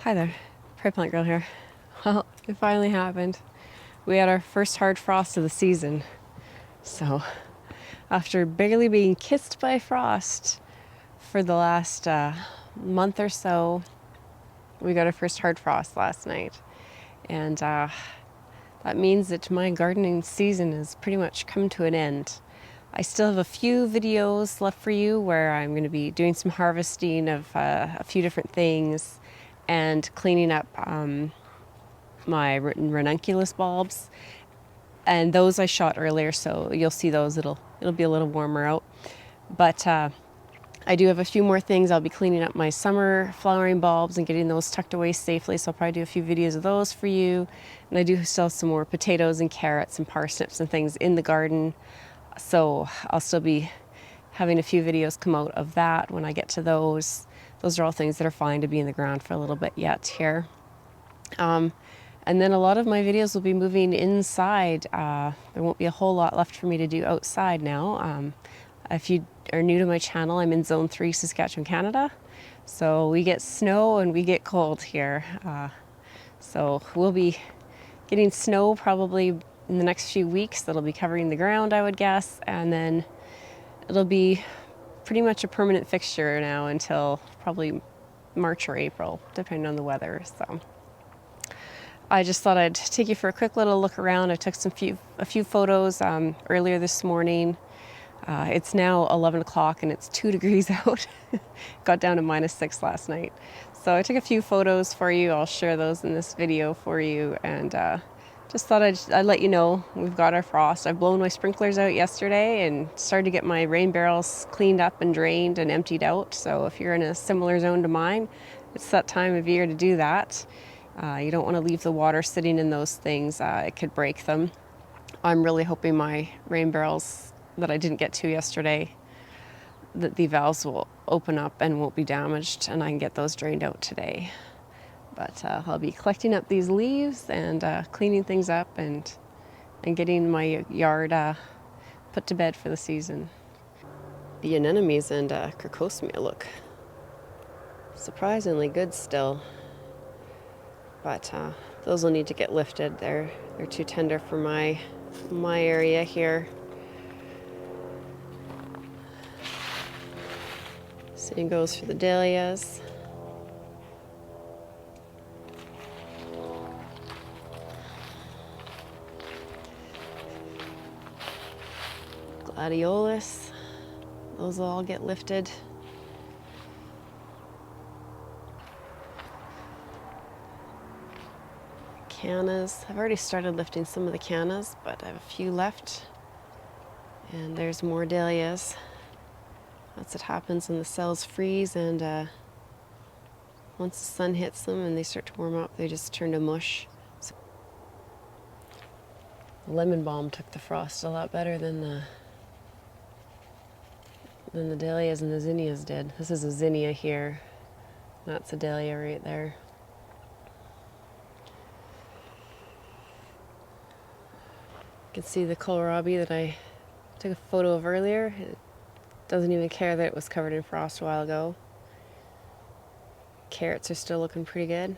Hi there, Prairie Plant Girl here. Well, it finally happened. We had our first hard frost of the season. So, after barely being kissed by frost for the last month or so, we got our first hard frost last night. And that means that my gardening season has pretty much come to an end. I still have a few videos left for you where I'm going to be doing some harvesting of a few different things and cleaning up my ranunculus bulbs, and those I shot earlier, so you'll see those. It'll be a little warmer out, but I do have a few more things. I'll be cleaning up my summer flowering bulbs and getting those tucked away safely, so I'll probably do a few videos of those for you. And I do still have some more potatoes and carrots and parsnips and things in the garden, so I'll still be having a few videos come out of that when I get to those. Those are all things that are fine to be in the ground for a little bit yet here. And then a lot of my videos will be moving inside. There won't be a whole lot left for me to do outside now. If you are new to my channel, I'm in Zone 3, Saskatchewan, Canada. So we get snow and we get cold here. So we'll be getting snow probably in the next few weeks. That'll be covering the ground, I would guess. And then it'll be pretty much a permanent fixture now until probably March or April, depending on the weather. So I just thought I'd take you for a quick little look around. I took a few photos earlier this morning. It's now 11 o'clock and it's 2 degrees out. Got down to -6 last night. So I took a few photos for you. I'll share those in this video for you, and just thought I'd let you know we've got our frost. I've blown my sprinklers out yesterday and started to get my rain barrels cleaned up and drained and emptied out. So if you're in a similar zone to mine, it's that time of year to do that. You don't want to leave the water sitting in those things. It could break them. I'm really hoping my rain barrels that I didn't get to yesterday, that the valves will open up and won't be damaged, and I can get those drained out today. But I'll be collecting up these leaves and cleaning things up and getting my yard put to bed for the season. The anemones and crocosmia look surprisingly good still. But those will need to get lifted. They're too tender for my area here. Same goes for the dahlias. Gladiolus, those will all get lifted. Cannas. I've already started lifting some of the cannas, but I have a few left. And there's more dahlias. That's what happens when the cells freeze, and once the sun hits them and they start to warm up, they just turn to mush. So the lemon balm took the frost a lot better than the dahlias and the zinnias did. This is a zinnia here. That's a dahlia right there. You can see the kohlrabi that I took a photo of earlier. It doesn't even care that it was covered in frost a while ago. Carrots are still looking pretty good.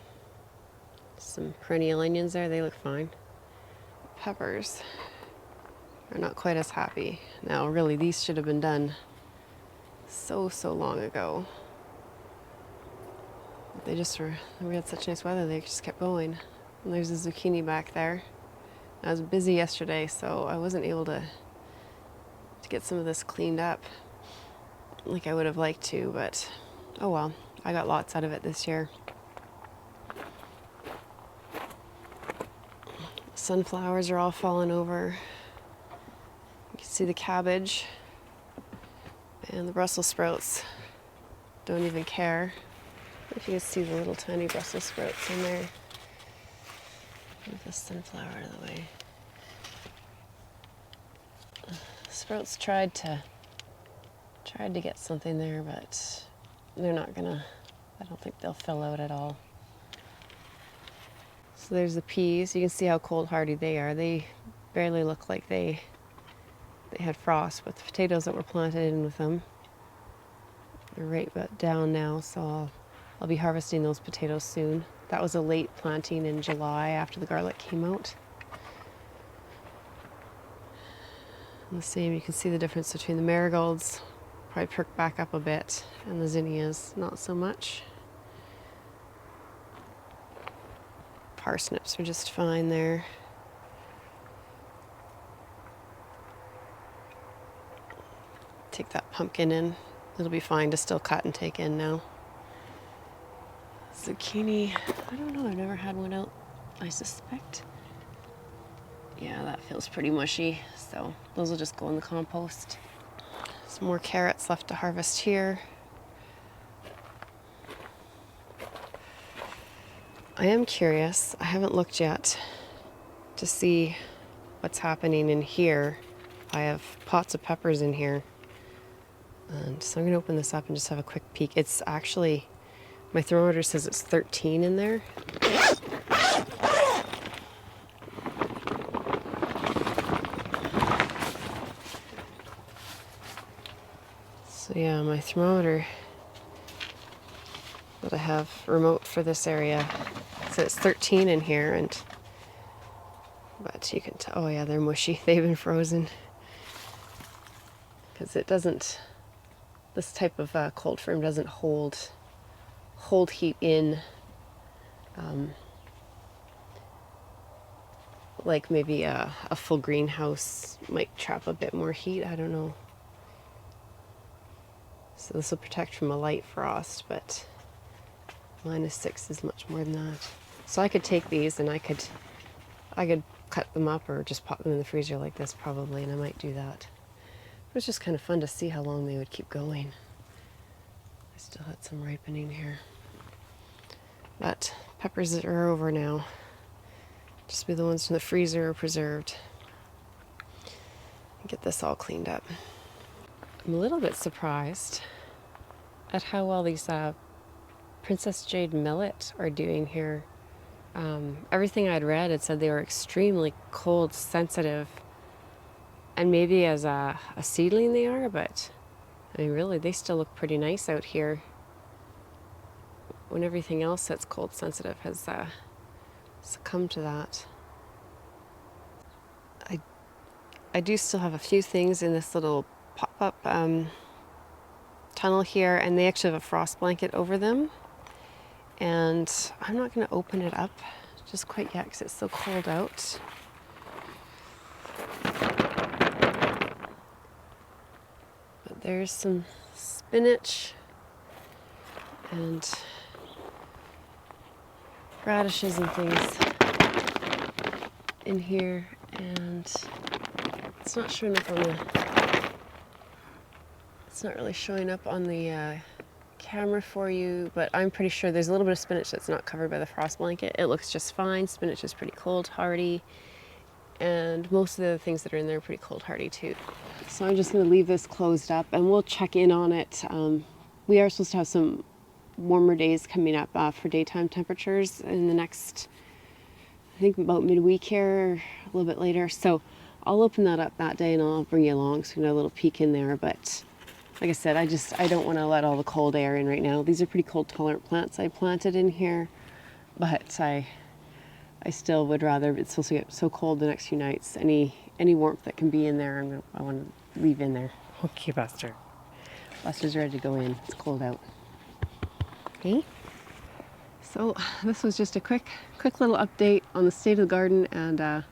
Some perennial onions there, they look fine. Peppers are not quite as happy. Now, really, these should have been done so long ago. They just were, we had such nice weather, they just kept going. And there's a zucchini back there. I was busy yesterday, so I wasn't able to get some of this cleaned up like I would have liked to, but oh well, I got lots out of it this year. Sunflowers are all falling over. You can see the cabbage, and the Brussels sprouts don't even care. If you can see the little tiny Brussels sprouts in there. Move the sunflower out of the way. Sprouts tried to get something there, but they're not gonna, I don't think they'll fill out at all. So there's the peas. You can see how cold hardy they are. They barely look like they had frost, but the potatoes that were planted in with them, they're right down now, so I'll I'll be harvesting those potatoes soon. That was a late planting in July after the garlic came out. And the same, you can see the difference between the marigolds, probably perked back up a bit, and the zinnias, not so much. Parsnips are just fine there. Take that pumpkin in. It'll be fine to still cut and take in now. Zucchini, I don't know, I've never had one out, I suspect. Yeah, that feels pretty mushy, so those will just go in the compost. Some more carrots left to harvest here. I am curious, I haven't looked yet to see what's happening in here. I have pots of peppers in here. And so I'm gonna open this up and just have a quick peek. It's actually, my thermometer says it's 13 in there. So yeah, my thermometer that I have remote for this area says it's 13 in here, but you can tell, oh yeah, they're mushy. They've been frozen. Because it doesn't, this type of cold frame doesn't hold heat in like maybe a full greenhouse might trap a bit more heat, I don't know. So this will protect from a light frost, but -6 is much more than that. So I could take these and I could cut them up or just pop them in the freezer like this probably, and I might do that. It was just kind of fun to see how long they would keep going. I still had some ripening here. But peppers are over now. Just be the ones from the freezer are preserved. Get this all cleaned up. I'm a little bit surprised at how well these Princess Jade millet are doing here. Everything I'd read, it said they were extremely cold sensitive, and maybe as a seedling they are, but I mean really they still look pretty nice out here when everything else that's cold sensitive has succumbed to that. I do still have a few things in this little pop-up tunnel here, and they actually have a frost blanket over them, and I'm not going to open it up just quite yet because it's so cold out. But there's some spinach and radishes and things in here, and it's not showing up on the, it's not really showing up on the camera for you, but I'm pretty sure there's a little bit of spinach that's not covered by the frost blanket. It looks just fine. Spinach is pretty cold hardy, and most of the things that are in there are pretty cold hardy too. So I'm just going to leave this closed up and we'll check in on it. We are supposed to have some warmer days coming up for daytime temperatures in the next, I think about midweek here, a little bit later. So I'll open that up that day and I'll bring you along so you can have a little peek in there. But like I said, I don't want to let all the cold air in right now. These are pretty cold tolerant plants I planted in here, but I still would rather, it's supposed to get so cold the next few nights, any warmth that can be in there, I want to leave in there. Okay, Buster. Buster's ready to go in. It's cold out. Okay. So this was just a quick little update on the state of the garden, and a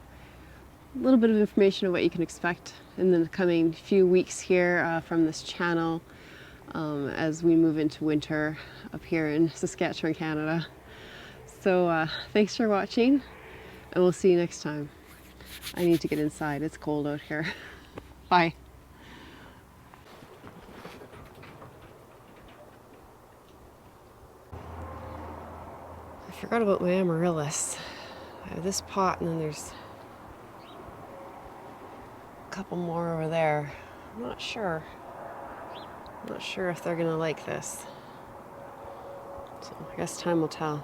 little bit of information on what you can expect in the coming few weeks here from this channel as we move into winter up here in Saskatchewan, Canada. So thanks for watching, and we'll see you next time. I need to get inside. It's cold out here. Bye. I forgot about my amaryllis. I have this pot, and then there's a couple more over there. I'm not sure if they're gonna like this. So I guess time will tell.